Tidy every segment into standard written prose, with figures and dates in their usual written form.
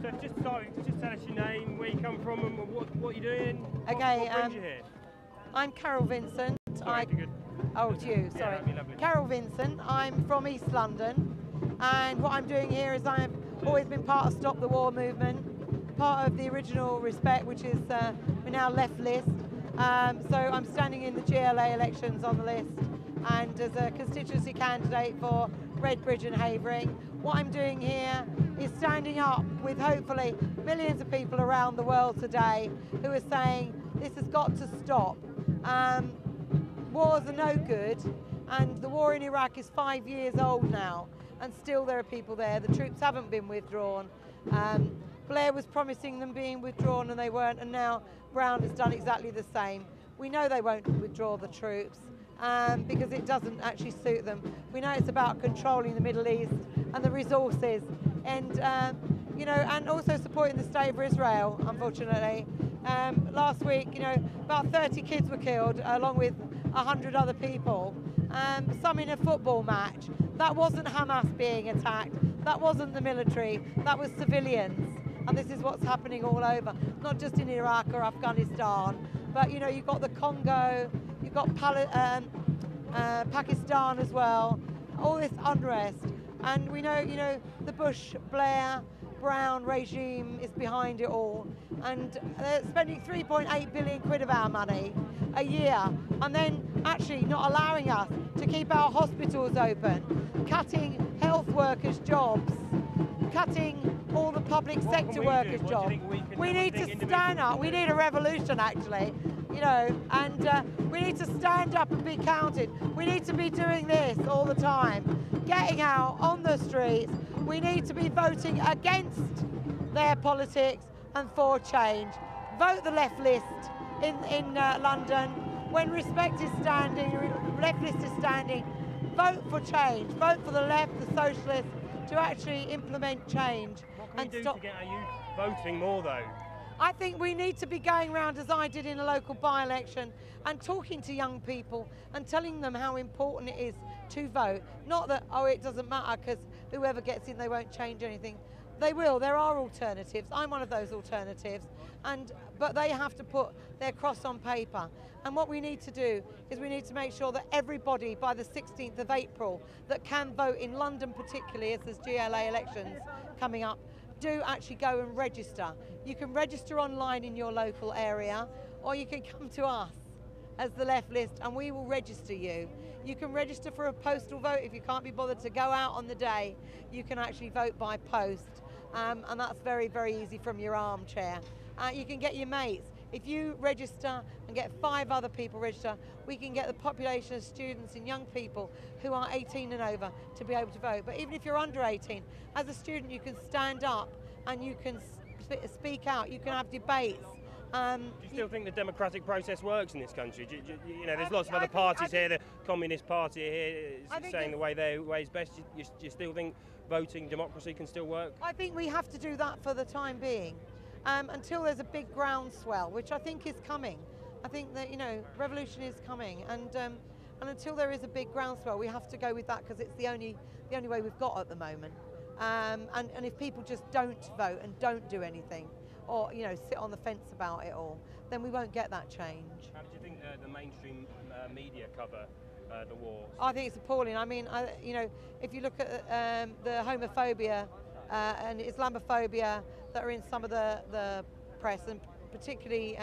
So just tell us your name, where you come from, and what you're doing. Okay. What brings you here? I'm Carol Vincent. Sorry, if you could. Oh, it's you. Sorry. Yeah, that'd be lovely. Carol Vincent. I'm from East London, and what I'm doing here is I've always been part of Stop the War movement, part of the original Respect, which is we're now left list. So I'm standing in the GLA elections on the list, and as a constituency candidate for Redbridge and Havering. What I'm doing here is standing up with hopefully millions of people around the world today who are saying this has got to stop. Wars are no good, and the war in Iraq is 5 years old now, and still there are people there. The troops haven't been withdrawn. Blair was promising them being withdrawn and they weren't, and now Brown has done exactly the same. We know they won't withdraw the troops because it doesn't actually suit them. We know it's about controlling the Middle East and the resources, and you know, and also supporting the state of Israel, unfortunately. Last week, you know, about 30 kids were killed along with 100 other people, some in a football match. That wasn't Hamas being attacked, that wasn't the military, that was civilians. And this is what's happening all over, not just in Iraq or Afghanistan, but you know, you've got the Congo, you've got Pakistan as well, all this unrest. And we know, you know, the Bush, Blair, Brown regime is behind it all, and they're spending 3.8 billion quid of our money a year, and then actually not allowing us to keep our hospitals open, cutting health workers' jobs, cutting all the public sector workers' jobs. We need to stand up. We need a revolution, actually, you know, and we need to stand up and be counted. We need to be doing this all the time, getting out on the streets. We need to be voting against their politics and for change. Vote the left list in London. When Respect is standing, left list is standing, vote for change. Vote for the left, the socialists, to actually implement change. What can we do to get our youth voting more, though? I think we need to be going around, as I did in a local by-election, and talking to young people and telling them how important it is to vote. Not that, oh, it doesn't matter because whoever gets in, they won't change anything. They will. There are alternatives. I'm one of those alternatives. But they have to put their cross on paper. And what we need to do is we need to make sure that everybody by the 16th of April that can vote in London, particularly as there's GLA elections coming up, do actually go and register. You can register online in your local area, or you can come to us as the left list and we will register you. You can register for a postal vote if you can't be bothered to go out on the day. You can actually vote by post, and that's very, very easy from your armchair. You can get your mates. If you register and get 5 other people register, we can get the population of students and young people who are 18 and over to be able to vote. But even if you're under 18, as a student you can stand up and you can speak out, you can have debates. Do you still think the democratic process works in this country? You know, there's lots of other parties here, the Communist Party here is saying the way is best. You still think voting democracy can still work? I think we have to do that for the time being, until there's a big groundswell, which I think is coming. I think that, you know, revolution is coming, and until there is a big groundswell, we have to go with that because it's the only way we've got at the moment. And if people just don't vote and don't do anything, or you know, sit on the fence about it all, then we won't get that change. How did you think the mainstream media cover the war? I think it's appalling. I mean, you know, if you look at the homophobia and Islamophobia that are in some of the press, and particularly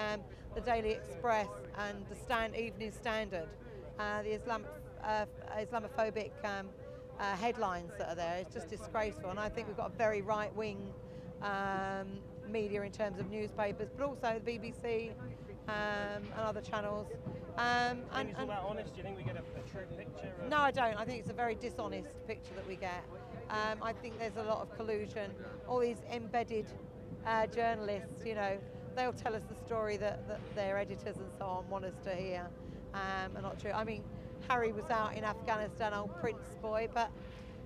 the Daily Express and the Evening Standard, the Islamophobic headlines that are there, it's just disgraceful. And I think we've got a very right-wing media in terms of newspapers, but also the BBC and other channels. And it's all that honest? Do you think we get a true picture? No, I don't. I think it's a very dishonest picture that we get. I think there's a lot of collusion. All these embedded journalists, you know, they'll tell us the story that their editors and so on want us to hear, are not true. I mean, Harry was out in Afghanistan, old Prince boy, but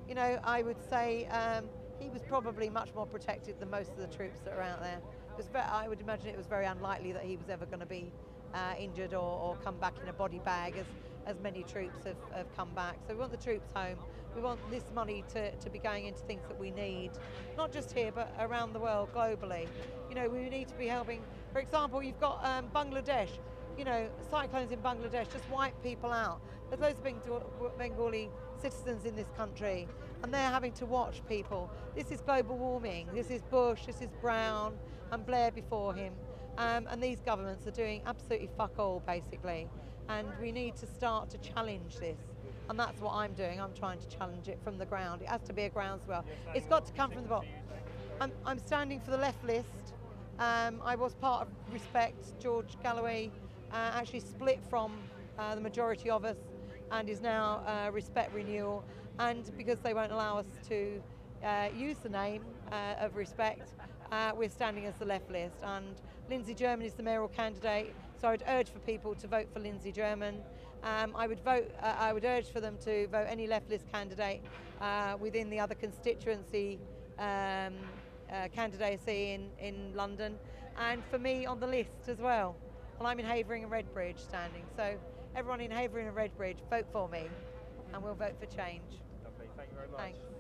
you know, I would say he was probably much more protected than most of the troops that are out there. I would imagine it was very unlikely that he was ever going to be injured or come back in a body bag, as as many troops have come back. So we want the troops home. We want this money to be going into things that we need, not just here, but around the world, globally. You know, we need to be helping. For example, you've got Bangladesh. You know, cyclones in Bangladesh just wipe people out. There's loads of Bengali citizens in this country, and they're having to watch people. This is global warming. This is Bush, this is Brown, and Blair before him. And these governments are doing absolutely fuck all, basically. And we need to start to challenge this. And that's what I'm doing. I'm trying to challenge it from the ground. It has to be a groundswell. It's got to come from the bottom. I'm standing for the left list. I was part of Respect. George Galloway actually split from the majority of us and is now Respect Renewal. And because they won't allow us to use the name of Respect, we're standing as the left list. And Lindsay German is the mayoral candidate, so I would urge for people to vote for Lindsay German. I would urge for them to vote any left list candidate within the other constituency candidacy in London, and for me on the list as well. And I'm in Havering and Redbridge standing, so everyone in Havering and Redbridge, vote for me, and we'll vote for change. Lovely, thank you very much. Thanks.